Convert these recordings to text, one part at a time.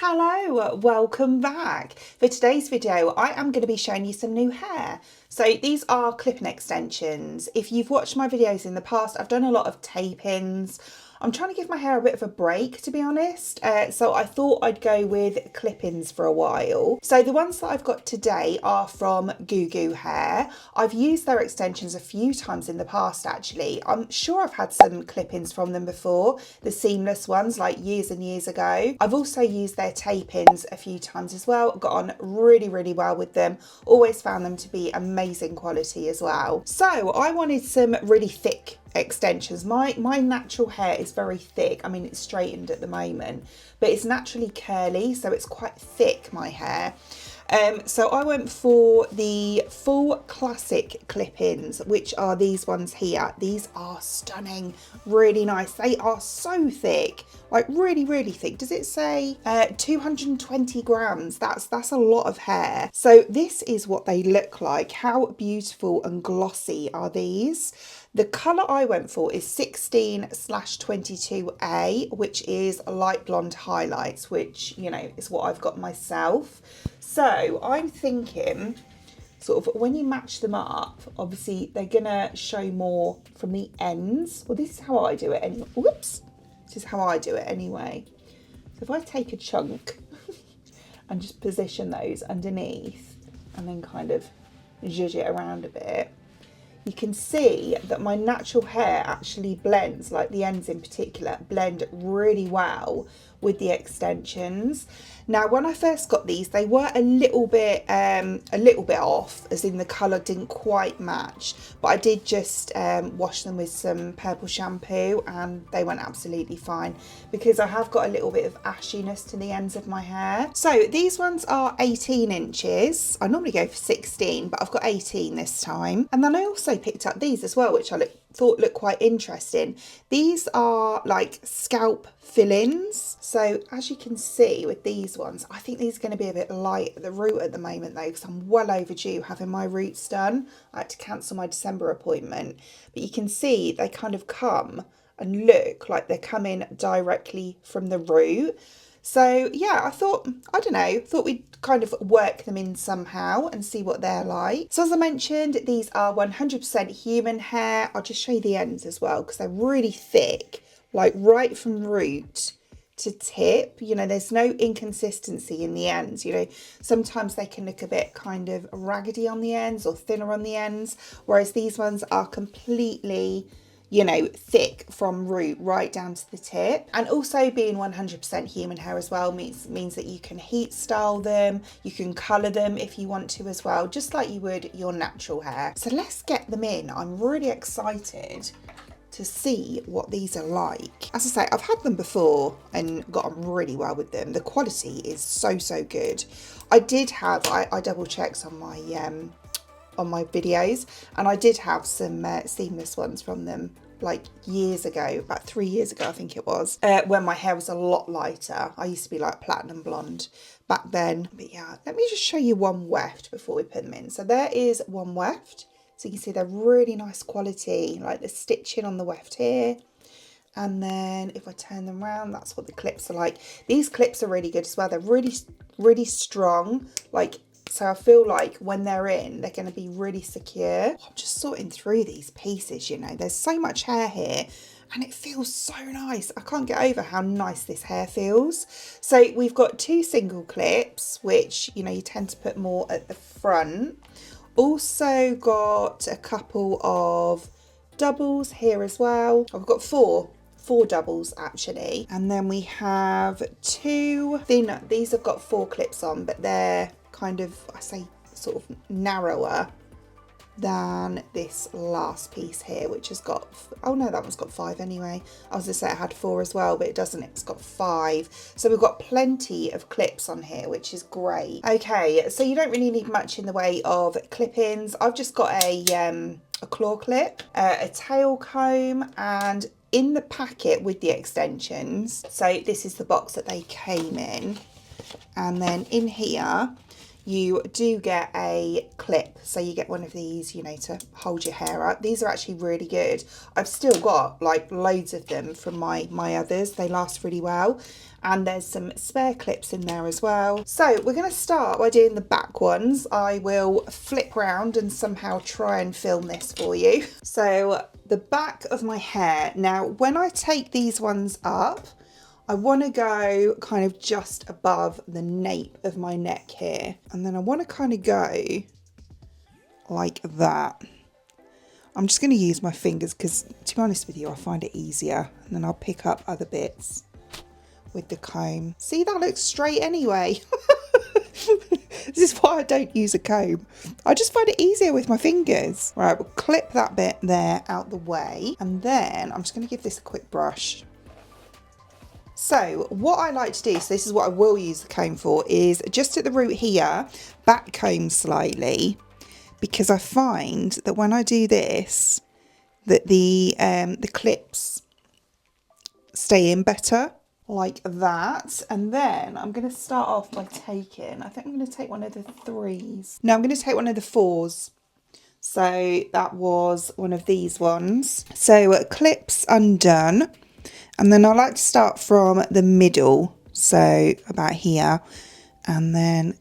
Hello, welcome back. For today's video, I am going to be showing you some new hair. So these are clip-in extensions. If you've watched my videos in the past, I've done a lot of tape-ins. I'm trying to give my hair a bit of a break, to be honest. So I thought I'd go with clip-ins for a while. So the ones that I've got today are from Goo Goo Hair. I've used their extensions a few times in the past, actually. I'm sure I've had some clip-ins from them before, the seamless ones, like years and years ago. I've also used their tape-ins a few times as well. Got on really, really well with them. Always found them to be amazing quality as well. So I wanted some really thick extensions. My natural hair is very thick. I mean, it's straightened at the moment, but it's naturally curly, so it's quite thick, my hair. So I went for the full classic clip-ins, which are these ones here. These are stunning, really nice. They are so thick, like really, really thick. Does it say 220 grams? That's a lot of hair. So this is what they look like. How beautiful and glossy are these? The colour I went for is 16/22A, which is light blonde highlights, which, you know, is what I've got myself. So I'm thinking sort of when you match them up, obviously they're gonna show more from the ends. Well, this is how I do it anyway. Whoops. This is how I do it anyway. So if I take a chunk and just position those underneath and then kind of zhuzh it around a bit, you can see that my natural hair actually blends, like the ends in particular, blend really well with the extensions. Now, when I first got these, they were a little bit off, as in the colour didn't quite match. But I did just wash them with some purple shampoo, and they went absolutely fine because I have got a little bit of ashiness to the ends of my hair. So these ones are 18 inches. I normally go for 16, but I've got 18 this time. And then I also picked up these as well, which I thought looked quite interesting. These are like scalp fill-ins. So as you can see with these ones, I think these are going to be a bit light at the root at the moment though, because I'm well overdue having my roots done. I had to cancel my December appointment, but you can see they kind of come and look like they're coming directly from the root. So yeah, I thought we'd kind of work them in somehow and see what they're like. So as I mentioned, these are 100% human hair. I'll just show you the ends as well because they're really thick, like right from root to tip. You know, there's no inconsistency in the ends. You know, sometimes they can look a bit kind of raggedy on the ends or thinner on the ends, whereas these ones are completely, you know, thick from root right down to the tip. And also being 100% human hair as well means that you can heat style them, you can colour them if you want to as well, just like you would your natural hair. So let's get them in. I'm really excited to see what these are like. As I say, I've had them before and got on really well with them. The quality is so good. I double checked on my videos, and I did have some seamless ones from them like years ago, about 3 years ago I think it was, when my hair was a lot lighter. I used to be like platinum blonde back then. But yeah, let me just show you one weft before we put them in. So there is one weft, so you can see they're really nice quality, like the stitching on the weft here. And then if I turn them around, that's what the clips are like. These clips are really good as well. They're really strong, like, so I feel like when they're in, they're going to be really secure. I'm just sorting through these pieces, you know. There's so much hair here and it feels so nice. I can't get over how nice this hair feels. So we've got 2 single clips, which, you know, you tend to put more at the front. Also got a couple of doubles here as well. I've got four doubles actually. And then we have 2 thinner. These have got 4 clips on, but they're kind of, I say, sort of narrower than this last piece here, which has got, oh no, that one's got 5 anyway. I was gonna say it had 4 as well, but it doesn't. It's got 5. So we've got plenty of clips on here, which is great. Okay, so you don't really need much in the way of clip-ins. I've just got a claw clip, a tail comb, and in the packet with the extensions, so this is the box that they came in, and then in here you do get a clip, so you get one of these, you know, to hold your hair up. These are actually really good. I've still got like loads of them from my others. They last really well. and there's some spare clips in there as well. So we're going to start by doing the back ones. I will flip round and somehow try and film this for you. So the back of my hair. Now, when I take these ones up, I want to go kind of just above the nape of my neck here. And then I want to kind of go like that. I'm just going to use my fingers because, to be honest with you, I find it easier. And then I'll pick up other bits with the comb. See, that looks straight anyway. This is why I don't use a comb. I just find it easier with my fingers. Right, we'll clip that bit there out the way. And then I'm just going to give this a quick brush. So what I like to do, so this is what I will use the comb for, is just at the root here, back comb slightly. Because I find that when I do this, that the clips stay in better, like that. And then I'm going to start off by taking, I think I'm going to take one of the 3s. No, I'm going to take one of the 4s. So that was one of these ones. So clips undone. And then I like to start from the middle, so about here, and then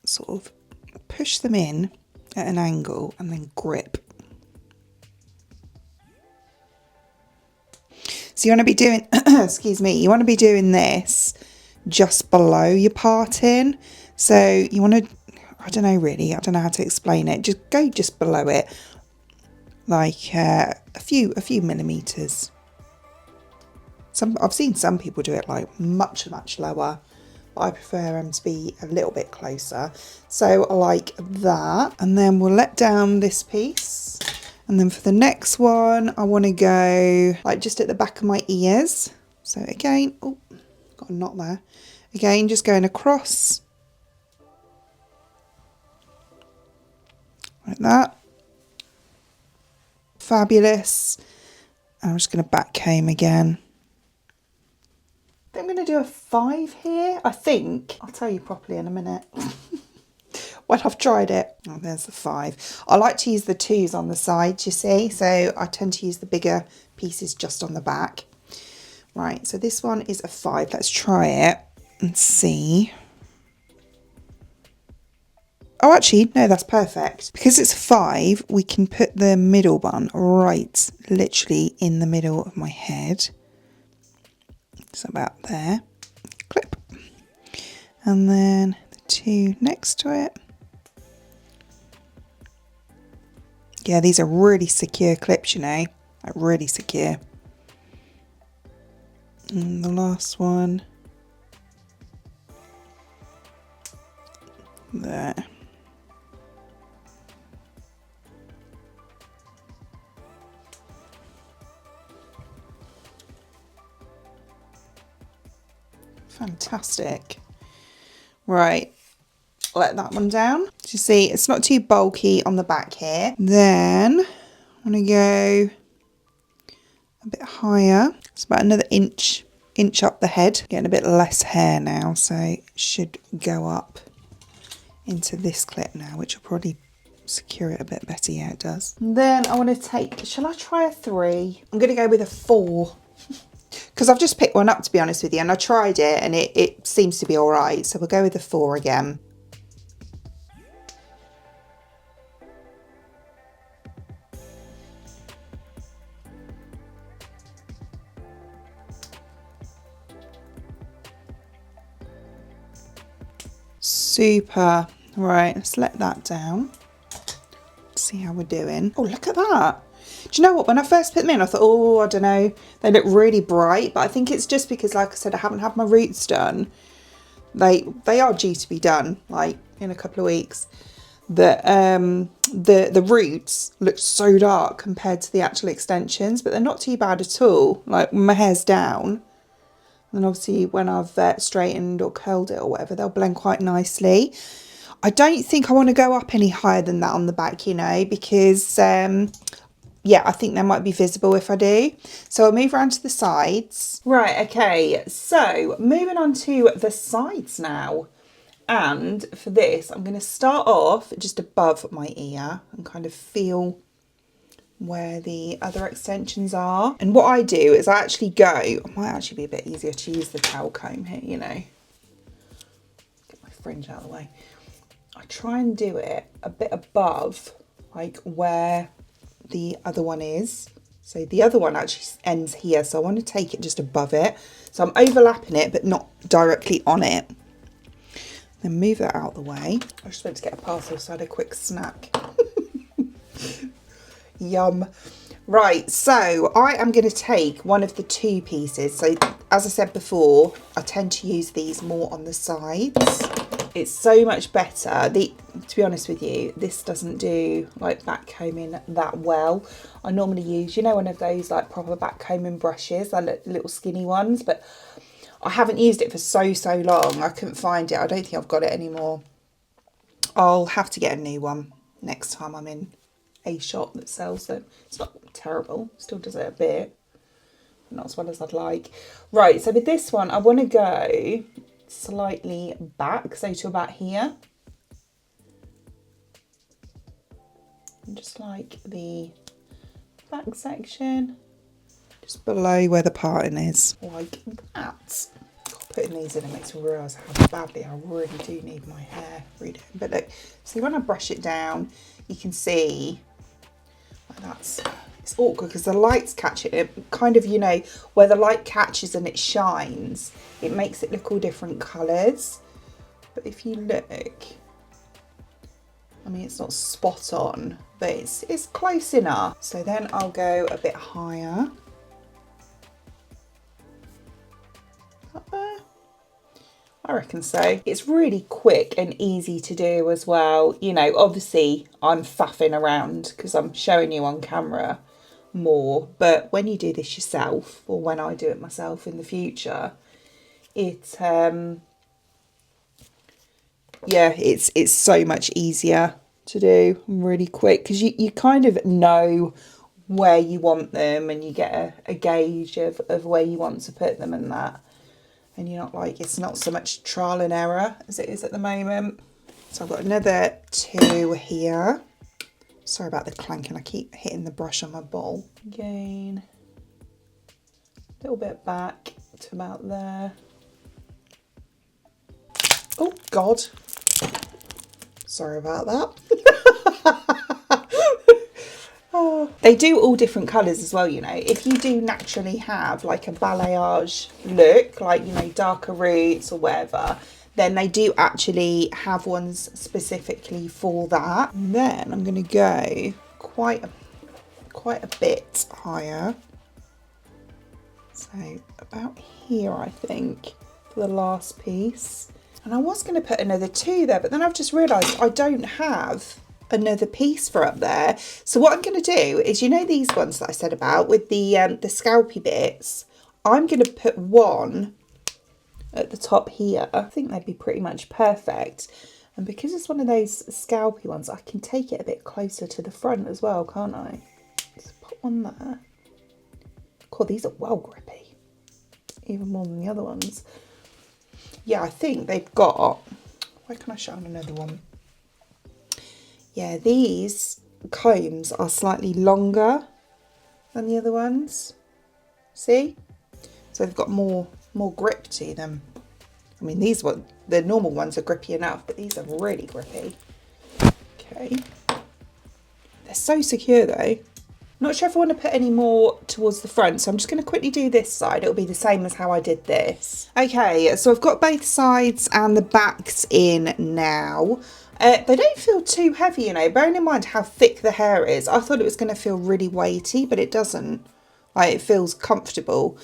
sort of push them in at an angle and then grip. So you want to be doing, excuse me, you want to be doing this just below your parting. So you want to, I don't know really, I don't know how to explain it. Just go just below it, like a few millimeters. I've seen some people do it like much lower. I prefer them to be a little bit closer. So like that. And then we'll let down this piece. And then for the next one, I want to go like just at the back of my ears. So again, oh, got a knot there. Again, just going across. Like that. Fabulous. And I'm just going to back comb again. I'm going to do a 5 here, I think. I'll tell you properly in a minute when I've tried it. Oh, there's the 5. I like to use the 2s on the side, you see, so I tend to use the bigger pieces just on the back. Right, so this one is a 5. Let's try it and see. Oh, actually, no, that's perfect. Because it's a 5, we can put the middle one right literally in the middle of my head. So about there, clip, and then the 2 next to it. Yeah, these are really secure clips, you know, like really secure. And the last one, there. Fantastic. Right, let that one down. So you see, it's not too bulky on the back here. Then I'm going to go a bit higher. It's about another inch up the head. Getting a bit less hair now, so it should go up into this clip now, which will probably secure it a bit better. Yeah, it does. And then I want to take, shall I try a 3? I'm going to go with a 4. Because I've just picked one up, to be honest with you, and I tried it and it seems to be all right. So we'll go with the 4 again. Super. Right, let's let that down. See how we're doing. Oh, look at that. Do you know what? When I first put them in, I thought, oh, I don't know. They look really bright, but I think it's just because, like I said, I haven't had my roots done. They are due to be done, like in a couple of weeks. The roots look so dark compared to the actual extensions, but they're not too bad at all. Like when my hair's down, and obviously when I've straightened or curled it or whatever, they'll blend quite nicely. I don't think I want to go up any higher than that on the back, you know, because yeah, I think they might be visible if I do. So I'll move around to the sides. Right, okay, so moving on to the sides now. And for this, I'm going to start off just above my ear and kind of feel where the other extensions are. And what I do is I actually go, it might actually be a bit easier to use the towel comb here, you know. Get my fringe out of the way. I try and do it a bit above, like where the other one is. So the other one actually ends here, so I want to take it just above it. So I'm overlapping it, but not directly on it. Then move that out of the way. I just went to get a parcel, so I had a quick snack. Yum. Right, so I am going to take one of the two pieces. So as I said before, I tend to use these more on the sides. It's so much better. To be honest with you, this doesn't do like back combing that well. I normally use, you know, one of those like proper back combing brushes, like little skinny ones, but I haven't used it for so long. I couldn't find it. I don't think I've got it anymore. I'll have to get a new one next time I'm in a shop that sells them. It's not terrible, still does it a bit, but not as well as I'd like. Right, so with this one, I want to go slightly back, so to about here. And just like the back section, just below where the parting is, like that. Putting these in, it makes me realise how badly I really do need my hair redone. But look, see when I brush it down, you can see like it's awkward because the light's catching it. Kind of, you know, where the light catches and it shines, it makes it look all different colours. But if you look, I mean, it's not spot on, but it's close enough. So then I'll go a bit higher. Up there. I reckon so. It's really quick and easy to do as well. You know, obviously I'm faffing around because I'm showing you on camera more, but when you do this yourself, or when I do it myself in the future, it's yeah, it's so much easier to do, really quick, because you kind of know where you want them and you get a gauge of where you want to put them and that. And you're not like, it's not so much trial and error as it is at the moment. So I've got another two here. Sorry about the clanking, I keep hitting the brush on my bowl. Again, a little bit back to about there. Oh God, sorry about that. Oh. They do all different colours as well, you know. If you do naturally have like a balayage look, like, you know, darker roots or whatever, then they do actually have ones specifically for that. And then I'm going to go quite a bit higher. So about here, I think, for the last piece. And I was going to put another two there, but then I've just realised I don't have another piece for up there. So what I'm going to do is, you know, these ones that I said about with the scalpy bits, I'm going to put one at the top here. I think they'd be pretty much perfect. And because it's one of those scalpy ones, I can take it a bit closer to the front as well, can't I? Just put one there. Cool, these are well grippy, even more than the other ones. Yeah, I think they've got, where can I show on another one? Yeah, these combs are slightly longer than the other ones. See? So they've got more grip to them. I mean, these ones, the normal ones are grippy enough, but these are really grippy. Okay. They're so secure though. Not sure if I want to put any more towards the front, so I'm just going to quickly do this side. It'll be the same as how I did this. Okay, so I've got both sides and the backs in now. They don't feel too heavy, you know, bearing in mind how thick the hair is. I thought it was going to feel really weighty, but it doesn't. Like, it feels comfortable.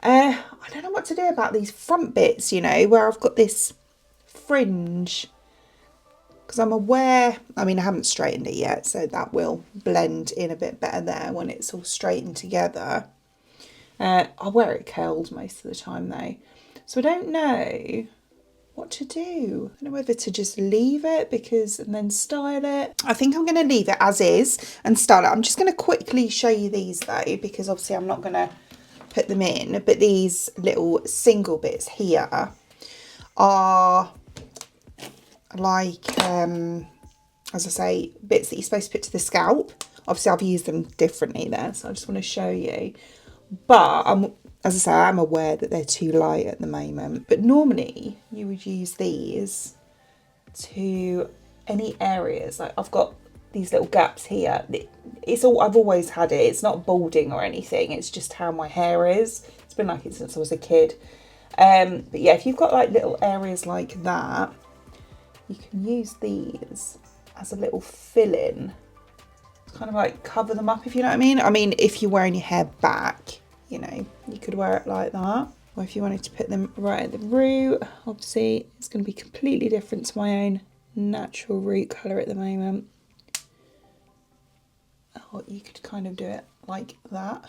I don't know what to do about these front bits, you know, where I've got this fringe. Because I'm aware, I mean, I haven't straightened it yet, so that will blend in a bit better there when it's all straightened together. I'll wear it curled most of the time though. So I don't know what to do. I don't know whether to just leave it and then style it. I think I'm going to leave it as is and style it. I'm just going to quickly show you these though, because obviously I'm not going to put them in, but these little single bits here are like, as I say, bits that you're supposed to put to the scalp. Obviously I've used them differently there, so I just want to show you. But as I say, I'm aware that they're too light at the moment. But normally you would use these to any areas. Like I've got these little gaps here. It's all, I've always had it. It's not balding or anything. It's just how my hair is. It's been like it since I was a kid. But yeah, if you've got like little areas like that, you can use these as a little fill-in. Kind of like cover them up, if you know what I mean. I mean, if you're wearing your hair back, you know, you could wear it like that. Or if you wanted to put them right at the root, obviously it's going to be completely different to my own natural root colour at the moment. Or you could kind of do it like that.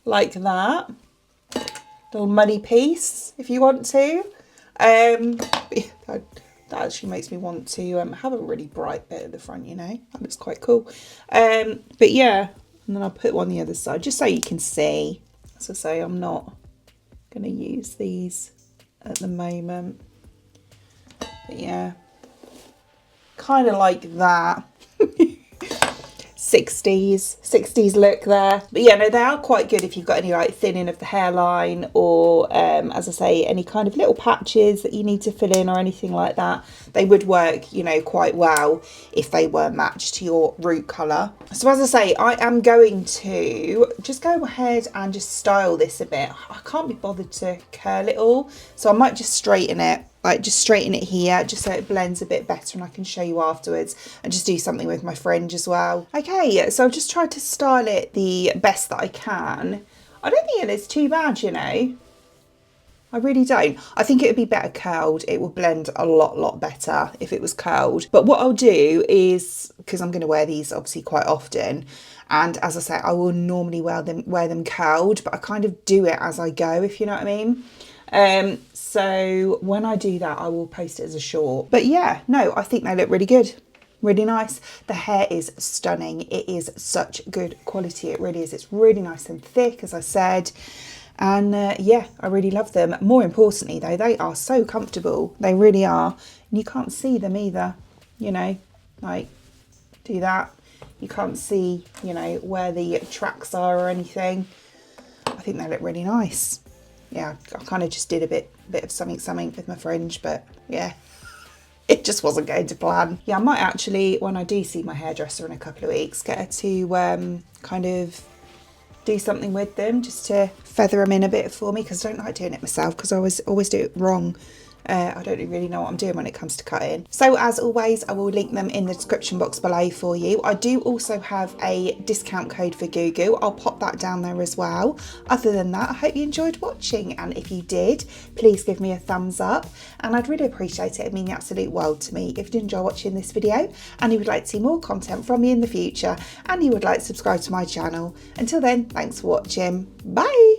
Like that. Little muddy piece, if you want to. That actually makes me want to have a really bright bit at the front, you know. That looks quite cool. But yeah, and then I'll put one on the other side, just so you can see. As I say, I'm not going to use these at the moment. But yeah, kind of like that. 60s look there. But yeah, no, they are quite good if you've got any like thinning of the hairline, or as I say, any kind of little patches that you need to fill in or anything like that. They would work, you know, quite well if they were matched to your root colour. So as I say, I am going to just go ahead and just style this a bit. I can't be bothered to curl it all, so I might just straighten it. Like just straighten it here, just so it blends a bit better, and I can show you afterwards, and just do something with my fringe as well. Okay, so I've just tried to style it the best that I can. I don't think it is too bad, you know. I really don't. I think it would be better curled. It would blend a lot better if it was curled. But what I'll do is, because I'm going to wear these obviously quite often, and as I say, I will normally wear them curled, but I kind of do it as I go, if you know what I mean. So when I do that, I will post it as a short. But yeah, no, I think they look really good. Really nice. The hair is stunning. It is such good quality. It really is. It's really nice and thick, as I said. And yeah, I really love them. More importantly though, they are so comfortable. They really are. And you can't see them either, you know, like do that. You can't see, you know, where the tracks are or anything. I think they look really nice. Yeah, I kind of just did a bit of something with my fringe, but yeah, it just wasn't going to plan. Yeah, I might actually, when I do see my hairdresser in a couple of weeks, get her to kind of do something with them, just to feather them in a bit for me, because I don't like doing it myself, because I always do it wrong. I don't really know what I'm doing when it comes to cutting. So as always, I will link them in the description box below for you. I do also have a discount code for Goo Goo. I'll pop that down there as well. Other than that, I hope you enjoyed watching, and if you did, please give me a thumbs up, and I'd really appreciate it. It'd mean the absolute world to me if you did enjoy watching this video and you would like to see more content from me in the future, and you would like to subscribe to my channel. Until then, thanks for watching. Bye.